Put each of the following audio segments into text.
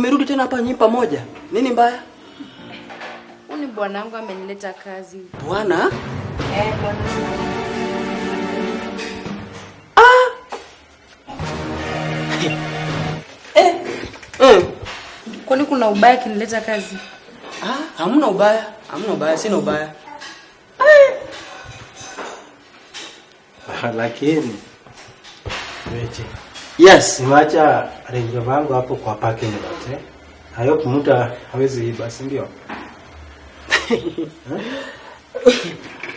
Mmerudi tena hapa nyinyi pamoja. Nini mbaya? Uni bwanangu amenileta kazi. Bwana? Bwana. Kwani kuna ubaya kinileta kazi? Hamna ubaya. Hamna ubaya, sina ubaya. Lakini weche. Yes, Niwacha range wangu hapo kwa parking lot. Hayo mtu hawezi iba, si ndio?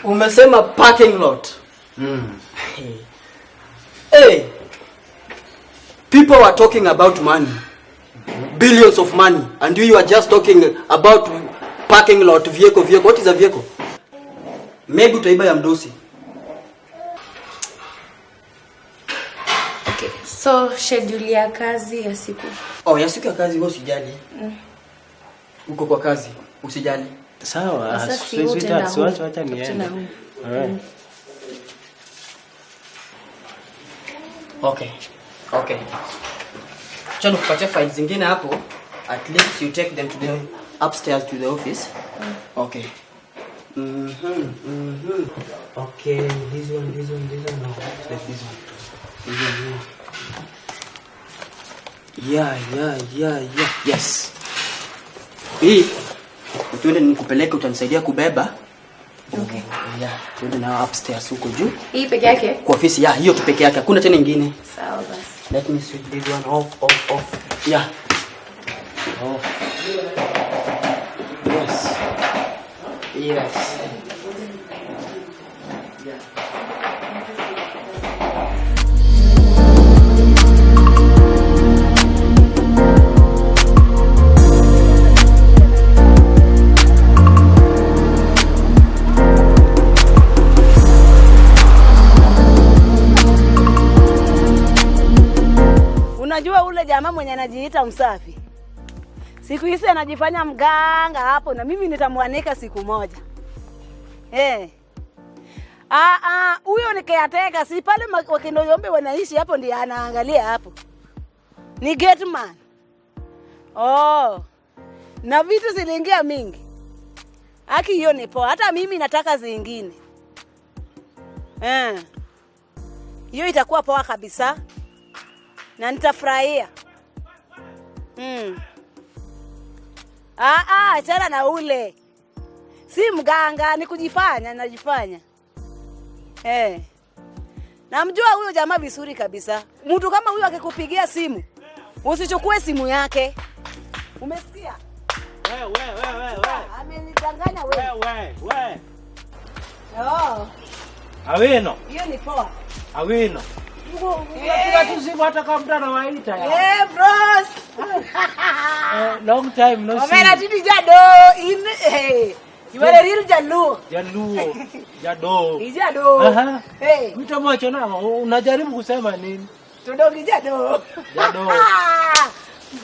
Umesema parking lot. Hey. People are talking about money. Billions of money, and you are just talking about parking lot, vehicle. What is a vehicle? Maybe utaiba ya mdosi. Okay. So schedule ya kazi ya siku. Ya siku ya kazi wewe usijali. Uko kwa kazi, usijali. Sawa, acha niende. Okay. Chana kupatia files zingine hapo. At least you take them to the upstairs to the office. Okay. Okay, this one. No, like this one. Yeah. Yes. Hii tuende nikupeleke, utanisaidia kubeba. Okay. Yeah, tuende na upstairs huko juu. Hii peke yake? Kwa ofisi, hiyo tu peke yake. Hakuna tena nyingine. Sawa basi. Let me switch this one off. Yeah. Off. Yes. Yeah. Unajua ule jamaa mwenye anajiita msafi, siku hizi anajifanya mganga hapo, na mimi nitamwanika siku moja. Huyo ni caretaker, si pale wakina Yombe wanaishi hapo, ndiye anaangalia hapo. Ni gate man. Na vitu ziliingia mingi. Haki hiyo ni poa, hata mimi nataka zingine. Hiyo itakuwa poa kabisa. Na nitafurahia. Achana na ule. Si mganga, ni kujifanya, najifanya. Namjua huyo jamaa vizuri kabisa. Mtu kama huyo akikupigia simu, usichukue simu yake. Umesikia? Wewe. Amenidanganya wewe. Awino. Hiyo ni poa. Awino. Kila tusiku hata kama mtu anawaita ya. Bros. Long time no see. Omera tidi jado in you are a real Jaluo. Jado. Ijado. Mtu mmoja na unajaribu kusema nini? Tudongi jado.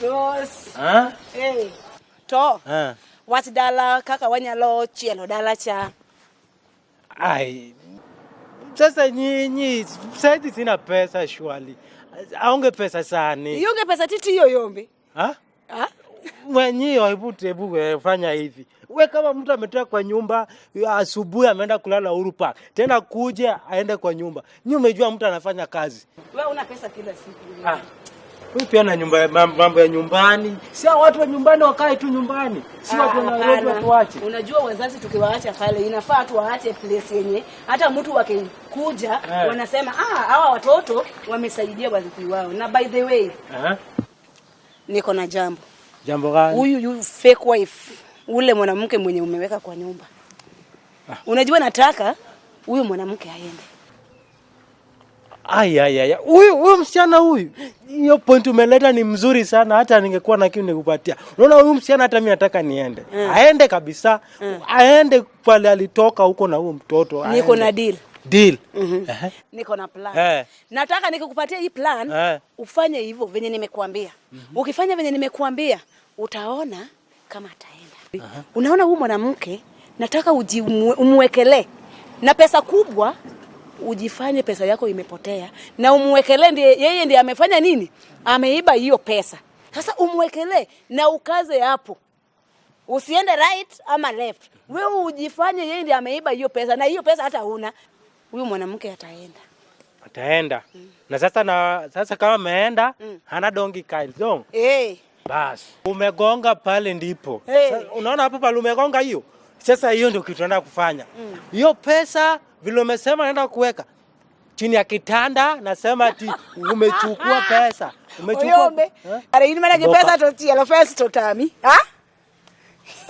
Bros. To. Wati dala kaka wanyalo chielo dala cha. Ai. Sasa nyinyi sasa sina pesa shwali. Aonge pesa sana. Yonge pesa titi hiyo Yombe. Mwenyewe hebu fanya hivi. Wewe kama mtu ametoka kwa nyumba asubuhi ameenda kulala Uhuru Park, tena kuja aende kwa nyumba. Nyinyi umejua mtu anafanya kazi. Wewe una pesa kila siku. Wewe pia na nyumba, mambo ya nyumbani. Si watu wa nyumbani wakae tu nyumbani. Si watu wa Nairobi watuache. Unajua wazazi tukiwaacha pale inafaa tu waache place yenye hata mtu wakikuja wanasema hawa watoto wamesaidia wazazi wao. Na by the way, niko na jambo. Jambo gani? Huyu fake wife, ule mwanamke mwenye umeweka kwa nyumba. Unajua nataka huyu mwanamke aende. Huyu msichana huyu. Hiyo point umeleta ni mzuri sana, hata ningekuwa na kitu nikupatia. Unaona huyu msichana hata mimi nataka niende. Aende kabisa. Aende pale alitoka huko na huyo mtoto. Niko na deal. Niko na plan. Nataka nikikupatia hii plan, ufanye hivyo venye nimekuambia. Ukifanya venye nimekuambia, utaona kama ataenda. Unaona huyu mwanamke, nataka umwekelee na pesa kubwa, ujifanye pesa yako imepotea na umwekelee, yeye ndiye amefanya nini? Ameiba hiyo pesa. Sasa umwekelee na ukaze hapo. Usiende right ama left. Wewe ujifanye yeye ndiye ameiba hiyo pesa na hiyo pesa hata huna. Huyu mwanamke ataenda. Na sasa kama ameenda hana dongi kaizong. Bas. Umegonga pale ndipo. Unaona hapo pale umegonga hiyo. Sasa hiyo ndio kitu tunaenda kufanya. Hiyo pesa vile umesema naenda kuweka chini ya kitanda, nasema ati umechukua pesa. Umechukua. Are ini maana pesa totia la pesa totami.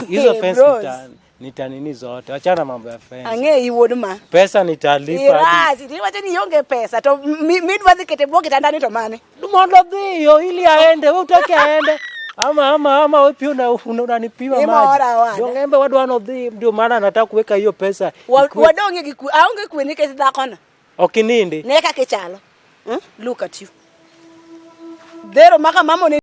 Hizo pesa nitanini zote. Achana mambo ya pesa. Ange iwoduma. Pesa nitalipa. Ni wacha nionge pesa. To midwazi ketebo kitandani to mane. Dumondo hiyo ili aende, wewe utaki aende. Ama wewe pia unanipima maji. Ngembe wadu one of them ndio maana nataka kuweka hiyo pesa. Wadonge aonge kuenike zidakona. Okinindi. Neka kechalo. Look at you. Dero maka mamo ni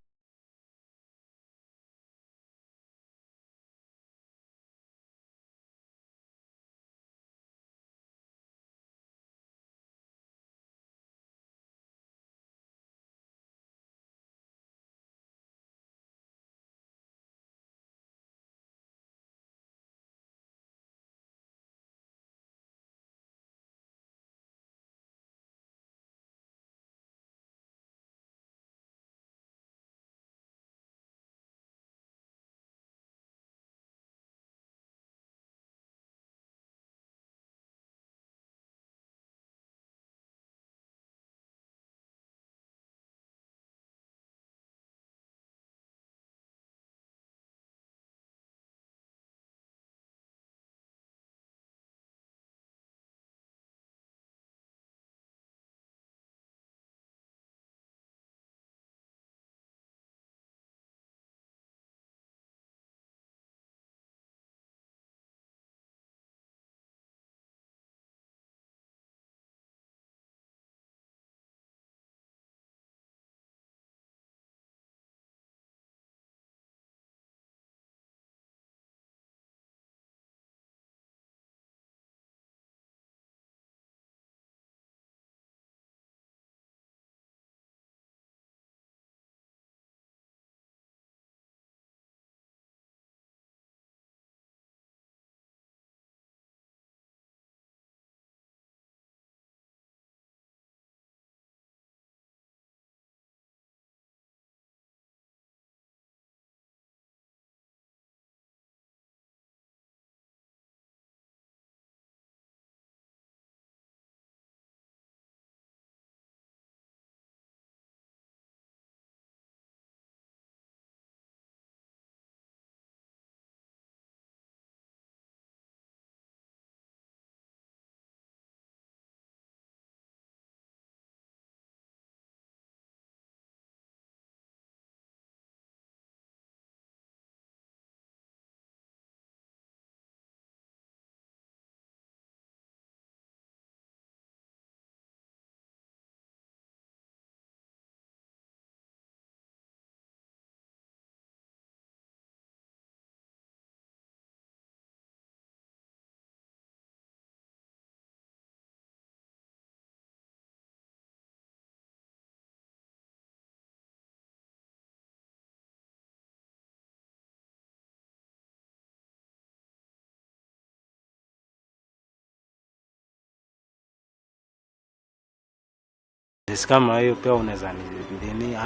kama hiyo pia unaweza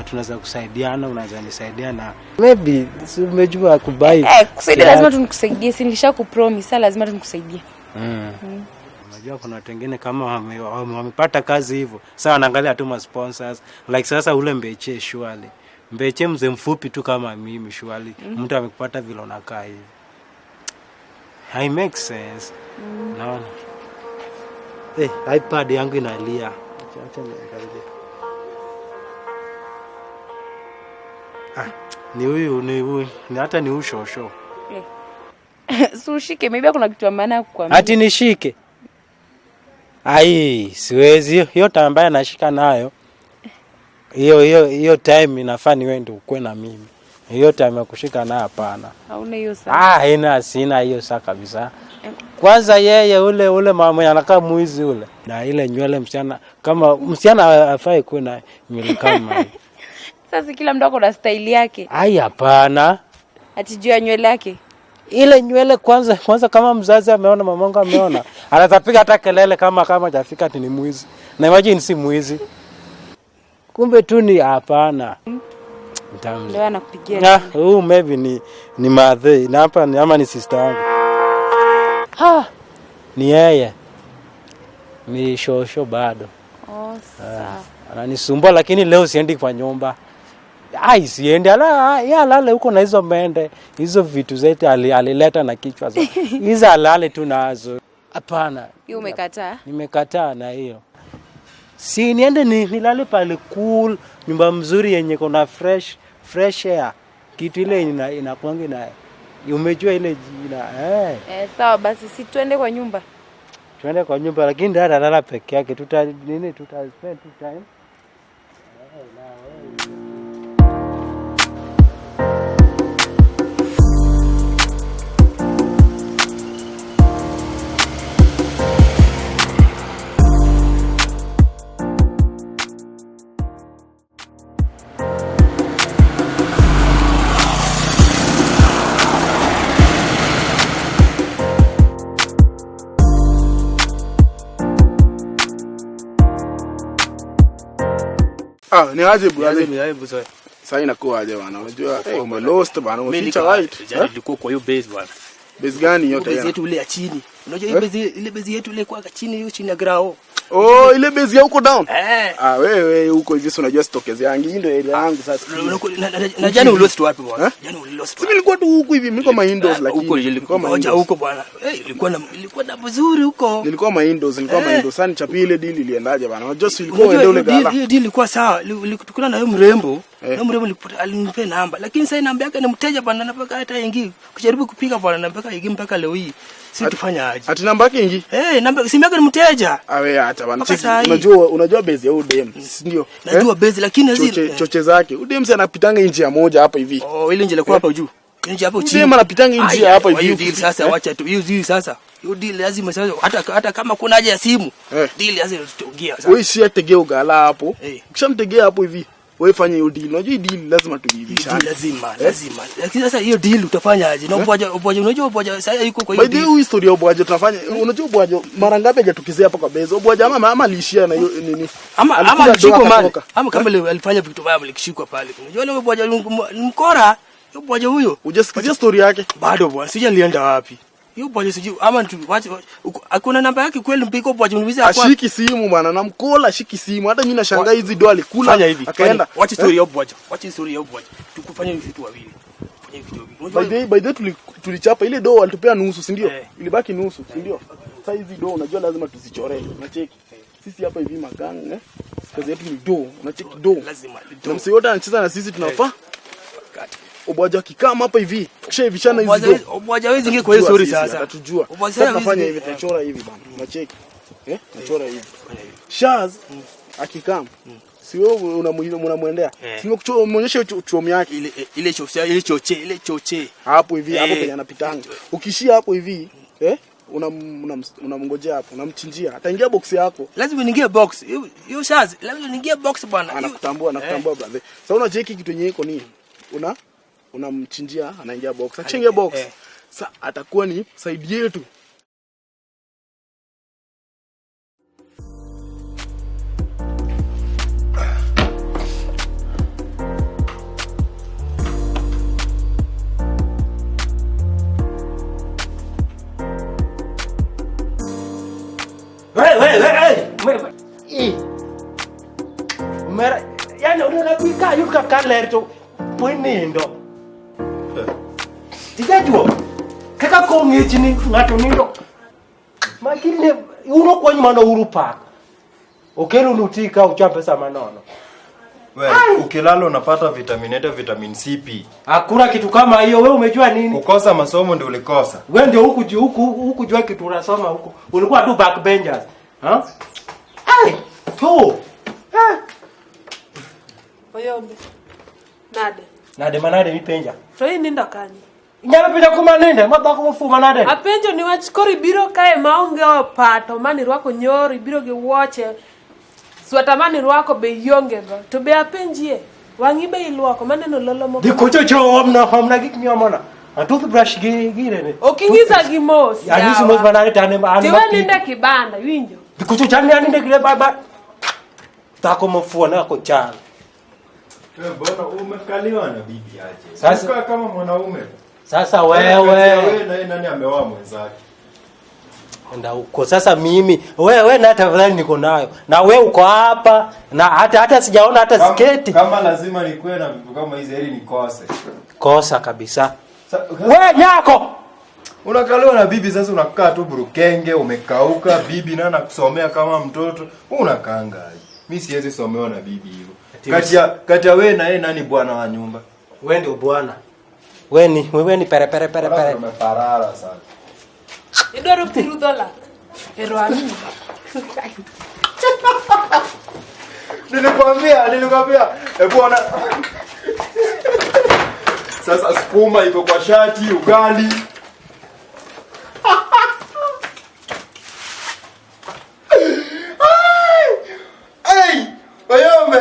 tunaweza kusaidiana, unaweza nisaidia na maybe umejua kubai. Kusaidia lazima tunikusaidie, si nilishakupromise lazima tunikusaidie. Unajua kuna watu wengine kama wamepata kazi hivyo. Sasa wanaangalia tu ma sponsors. Like sasa ule Mbeche Shwali. Mbeche mzee mfupi tu kama mimi Shwali. Mtu amekupata vile unakaa hivi. I make sense. Naona. iPad yangu inalia. Acha niangalie. Ni huyu. Ni hata ni ushosho. Sushike, maybe kuna kitu maana kukwambia. Ati nishike. Siwezi. Hiyo tambaya nashika nayo. Hiyo time inafaa niwe ndio ukwe na mimi. Hiyo time ya kushika nayo hapana. Hauna hiyo saa. Sina hiyo saa kabisa. Kwanza yeye ule mama anakaa muizi ule. Na ile nywele msichana kama msichana afai kuwa na nywele kama. Sasa kila mtu ako na style yake. Ai hapana. Ati juu ya nywele yake. Ile nywele kwanza kama mzazi ameona, mamangu ameona, anatapiga hata kelele kama hajafika ati ni mwizi. Na imagine si mwizi. Kumbe tu ni hapana. Ndio anakupigia. Maybe ni madhe. Na hapa ni ama ni sister yangu. Ni yeye. Ni shosho bado. Sawa. Ananisumbua lakini leo siendi kwa nyumba. Siendi alale huko na hizo mende. Hizo vitu zetu alileta na kichwa zote. Hizo alale tu nazo. Hapana. Hiyo umekataa? Nimekataa na hiyo. Si niende nilale pale cool, nyumba mzuri yenye kuna fresh air. Kitu ile inakuanga na umejua ile jina. Sawa basi si tuende kwa nyumba. Tuende kwa nyumba lakini dada lala peke yake. Spend time. Ni aje bwana. Sasa inakuwa aje bwana. Unajua umelost bwana. Umeficha white. Jana nilikuwa kwa hiyo base bwana. Base gani yote base yetu ile ya chini. Unajua ile base yetu ile kwa chini hiyo chini ya grao. Ile base ya huko down. Wewe huko hivi unajua stokezi yangu. Hii ndio ile yangu sasa. Na jana ulost wapi bwana? Jana ulost. Sisi nilikuwa tu huko hivi niko maindos lakini. Huko nilikuwa huko bwana. Ilikuwa na vizuri huko. Nilikuwa maindos. Sasa nichapi ile deal iliendaje bwana? Unajua si ilikuwa uende ule gala. Hiyo deal ilikuwa sawa. Tukutana na yule mrembo. Na mrembo alinipea namba. Lakini sasa namba yake ni mteja bwana, napaka hata ingi. Kujaribu kupiga bwana, napaka ingi mpaka leo hii. Si tufanya aje? Ati namba yake ingi? Namba simu yake ni mteja. Hata bwana. Unajua base ya udem, ndio. Najua base lakini choche zake. Udem si anapitanga nje ya moja hapa hivi. Ile nje ilikuwa hapa juu. Nje hapo chini. Udem anapitanga nje hapa hivi. Hiyo deal sasa wacha tu. Hiyo sasa. Hiyo deal lazima sasa hata kama kuna haja ya simu. Deal lazima tutaongea sasa. Wewe si ategea ugala hapo. Ukishamtegea hapo hivi, wewe fanya hiyo deal. Unajua deal lazima tujibishane. Lazima. Lakini sasa hiyo deal utafanya aje? Na unajua ubwaja sasa yuko kwa hiyo deal. By the way, historia ya ubwaja tunafanya. Unajua ubwaja mara ngapi hajatokezea hapa kwa base? Ubwaja ama alishia na hiyo nini? Ama alishikwa mali. Ama kama leo alifanya vitu vya alikishikwa pale. Unajua ile ubwaja mkora. Hiyo ubwaja huyo. Hujasikia story yake? Bado bwana, sijalienda wapi. Hiyo bwana sijui ama hakuna namba yake kweli mpiko bwana uniuliza hapo. Ashiki simu bwana, namkola ashiki simu. Hata mimi nashangaa hizi doa alikula akaenda. Wacha story ya bwana. Wacha story ya bwana. Tukufanya vitu wawili. Fanya vitu wawili. By the tulichapa ile doa alitupea nusu, si ndio? Ilibaki nusu, si ndio? Sasa hizi doa unajua lazima tuzichoree. Unacheki. Sisi hapa hivi magang, kazi yetu ni doa. Unacheki doa. Lazima. Na msee yote anacheza na sisi tunafaa. Ubwaja kikama hapa hivi. Kisha hivishana hizi doa. Ubwaja hawezi ingia kwa hiyo story sasa. Atatujua. Sasa tunafanya hivi, tunachora hivi bana. Unacheki. Tunachora hivi. Shaz akikam. Si wewe unamwendea. Si unamuonyesha chomi yake ile choche. Hapo hivi, hapo penye anapitanga. Ukishia hapo hivi, unamngojea hapo, unamchinjia. Ataingia box yako. Lazima niingie box. Hiyo Shaz, lazima niingie box bwana. Anakutambua brother. Sasa unacheki kitu yenyewe iko nini? Unamchinjia, anaingia box. Akishaingia box, sasa atakuwa ni side yetu. Yani unapika yuka kalerto pwenindo. Tijajua kaka kongi chini ngato nindo. Makini uno kwa nyuma ndo urupa. Okelo nutika uchampe sama nono. Wewe ukilala unapata vitamin CP. Hakuna kitu kama hiyo. Wewe umejua nini? Kukosa masomo ndio ulikosa. Wewe ndio huku jua kitu unasoma huko. Ulikuwa tu backbenchers. Tu. Oyombe. Nade manade mipenja. Toi nindo kanyi. Nyama pita kuma nende mabako mfuma nade. Apenjo ni wach kori biro kae maonge opato mani rwako nyori biro ge woche. Swatamani rwako be yonge go. To be apenjie. Wangibe iluoko maneno lolo mo. Di kucho cho hamna gik nyomona. A toothbrush gire ne. Okingisa gimos. Anisi mos banane tane an. Tiwa ninde kibanda winjo. Di kucho chani aninde kile baba. Tako mfuana ko chala. Bwana umekaliwa na bibi aje. Sasa kama mwanaume. Sasa wewe na nani ameoa mwenzake? Ndio uko sasa mimi. Wewe na tafadhali niko nayo. Na wewe uko hapa na hata sijaona hata sketi. Kama lazima nikuwe na vitu kama hizi heri nikose. Kosa kabisa. Wewe nyako. Unakaliwa na bibi sasa unakaa tu burukenge umekauka bibi na anakusomea kama mtoto. Unakaanga aje. Mimi siwezi somewa na bibi hivyo. Kati ya wewe na yeye nani bwana wa nyumba? Wewe ndio bwana. Wewe ni pere. Umeparara sana. Idoro $2. Pero ani. Nilikwambia. Bwana. Sasa sukuma iko kwa shati, ugali. Hey! Wayombe.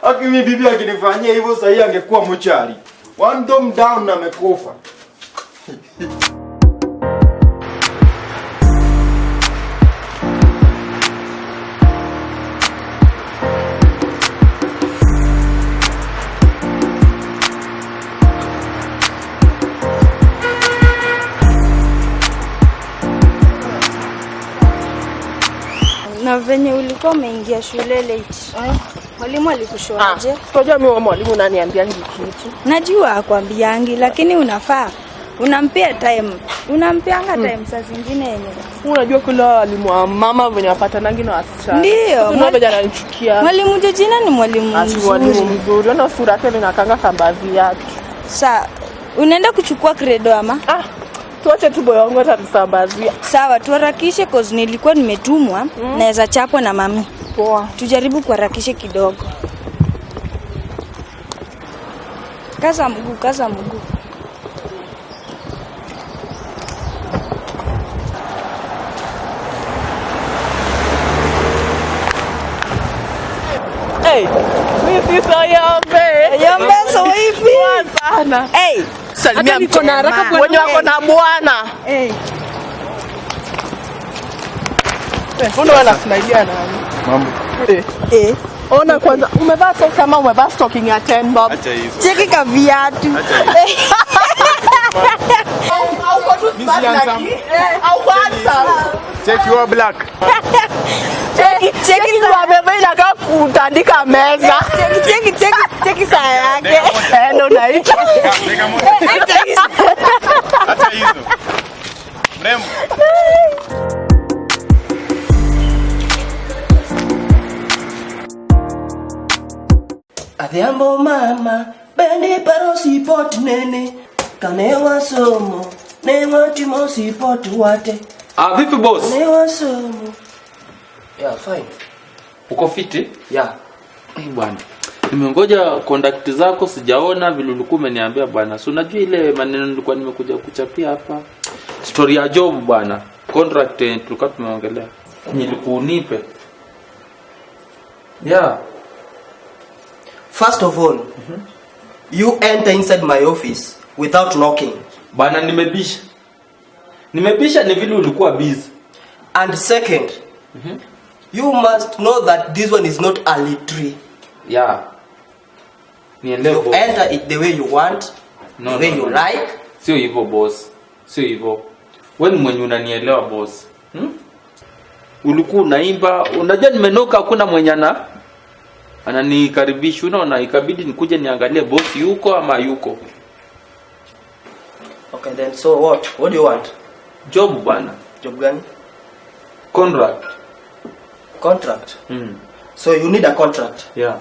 Akimi bibi akinifanyia hivyo sasa angekuwa mochari. One dom down na amekufa. Na venye ulikuwa umeingia shule late. Mwalimu alikushoaje? Sijua mimi mwalimu unaniambiangi kitu. Najua akwambiangi lakini unafaa unampea time. Unampeanga time saa zingine yenyewe. Unajua kule walimu wa mama venye wapatanangi na wasichana. Ndio. Mwalimu ananichukia. Mwalimu Jojina ni mwalimu mzuri. Mwalimu mzuri. Ona sura yake inakanga kambazi yake. Sasa unaenda kuchukua credo ama? Tuache tu boyo wangu atatusambazia. Sawa, tuharakishe cause nilikuwa nimetumwa naweza chapwa na mami. Poa. Tujaribu kuharakisha kidogo. Kaza mguu. Hey, mimi si Yombe. Yombe so hivi. Sana. Hey, salimia niko na haraka kwa wenye wako na bwana. Hey. Mbona wanasmailia nani? Mambo. Ona kwanza umevaa socks ama umevaa stocking ya 10 bob? Acha hizo. Cheki ka viatu. Au kwanza. Check your black. Cheki wamevaa inakaa kutandika meza. Cheki saa yake. Endo na hicho. Acha hizo. Mrembo. Adhiambo mama, bendi paro sipot nene. Kanewa somo, newa timo sipot wate. Vipi boss? Newa somo. Yeah, fine. Uko fiti? Yeah. Bwana. Nimengoja contact zako sijaona vile ulikuwa umeniambia bwana. Si unajua ile maneno nilikuwa nimekuja kuchapia hapa. Story ya job bwana. Contract tulikuwa tumeongelea. Nilikuunipe. Yeah. First of all, you enter inside my office without knocking. Bana nimebisha. Nimebisha ni vile ulikuwa busy. And second, you must know that this one is not a literary. Yeah. Nielewe. You enter it the way you want, the way you like. Sio hivyo boss. Sio hivyo. Wewe ni mwenye unanielewa boss. Ulikuwa unaimba, unajua nimenoka hakuna mwenye ananikaribisha, unaona ikabidi nikuje niangalie boss yuko ama yuko. Okay then, so what do you want? Job bana. Job gani? Contract. Contract. So you need a contract. Yeah.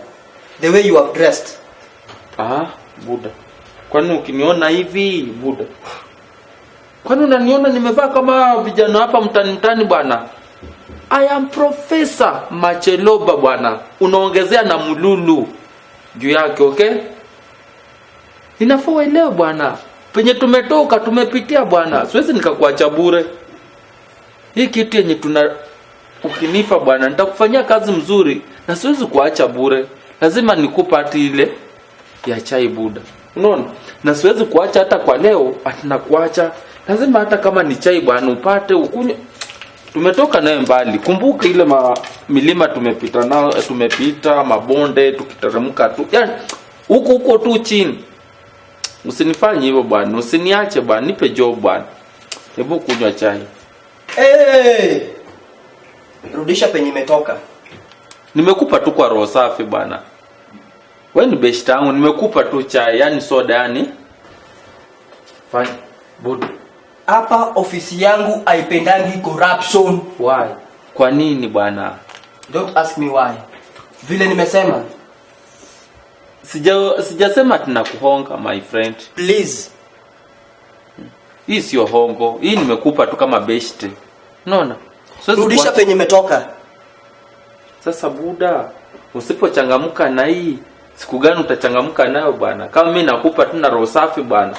The way you have dressed. Buda. Kwani ukiniona hivi buda? Kwani unaniona nimevaa kama vijana hapa mtani bwana? I am Professor Macheloba bwana. Unaongezea na mululu juu yake, okay? Inafaa uelewe bwana. Penye tumetoka tumepitia bwana. Siwezi nikakuacha bure. Hii kitu yenye ukinipa bwana nitakufanyia kazi mzuri na siwezi kuacha bure. Lazima nikupe hati ile ya chai buda. Unaona? Na siwezi kuacha hata kwa leo, atinakuacha. Lazima hata kama ni chai bwana upate ukunywe. Tumetoka naye mbali. Kumbuka ile milima tumepita nao, tumepita mabonde tukiteremka tu. Yaani huko tu chini. Usinifanye hivyo bwana, usiniache bwana, nipe job bwana. Hebu kunywa chai. Rudisha penye imetoka. Nimekupa tu kwa roho safi bwana. Wewe ni best yangu, nimekupa tu chai, yani soda yani. Fine. Buda. Hapa ofisi yangu haipendangi corruption. Why? Kwa nini bwana? Don't ask me why. Vile nimesema. Sijasema tunakuhonga my friend. Please. Hii sio hongo. Hii nimekupa tu kama best. Unaona? Rudisha penye imetoka. Sasa buda, usipochangamka na hii, siku gani utachangamka nayo bwana? Kama mimi nakupa tu na roho safi bwana.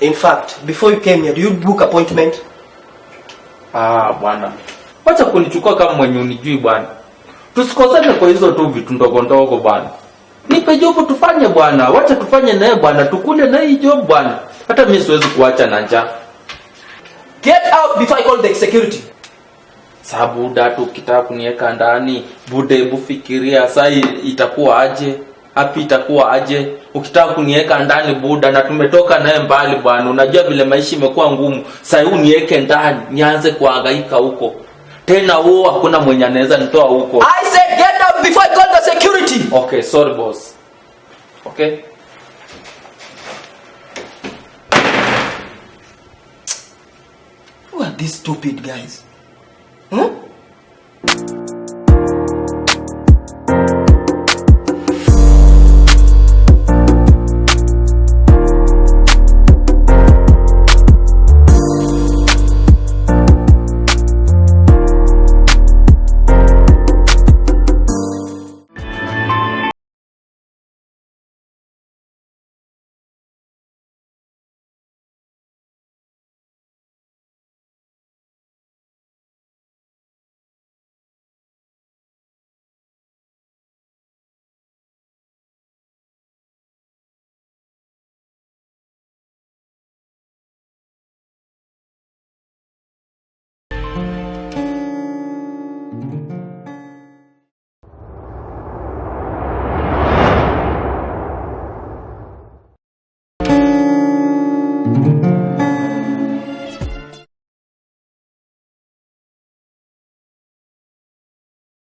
In fact, before you came here, do you book appointment? Bwana. Wacha kunichukua kama mwenye unijui bwana. Tusikosane kwa hizo tu vitu ndogo ndogo bwana. Nipe job tufanye bwana. Wacha tufanye naye bwana. Tukule na hii job bwana. Hata mimi siwezi kuacha na njaa. Get out before I call the security. Sababu datu ukitaka kuniweka ndani, bude hebu fikiria sasa itakuwa aje? Hapi itakuwa aje? Ukitaka kuniweka ndani buda na tumetoka naye mbali bwana. Unajua vile maisha imekuwa ngumu. Sasa uniweke ndani, nianze kuhangaika huko. Tena huo hakuna mwenye anaweza nitoa huko. I said get out before I call the security. Okay, sorry boss. Okay? Who are these stupid guys? Huh?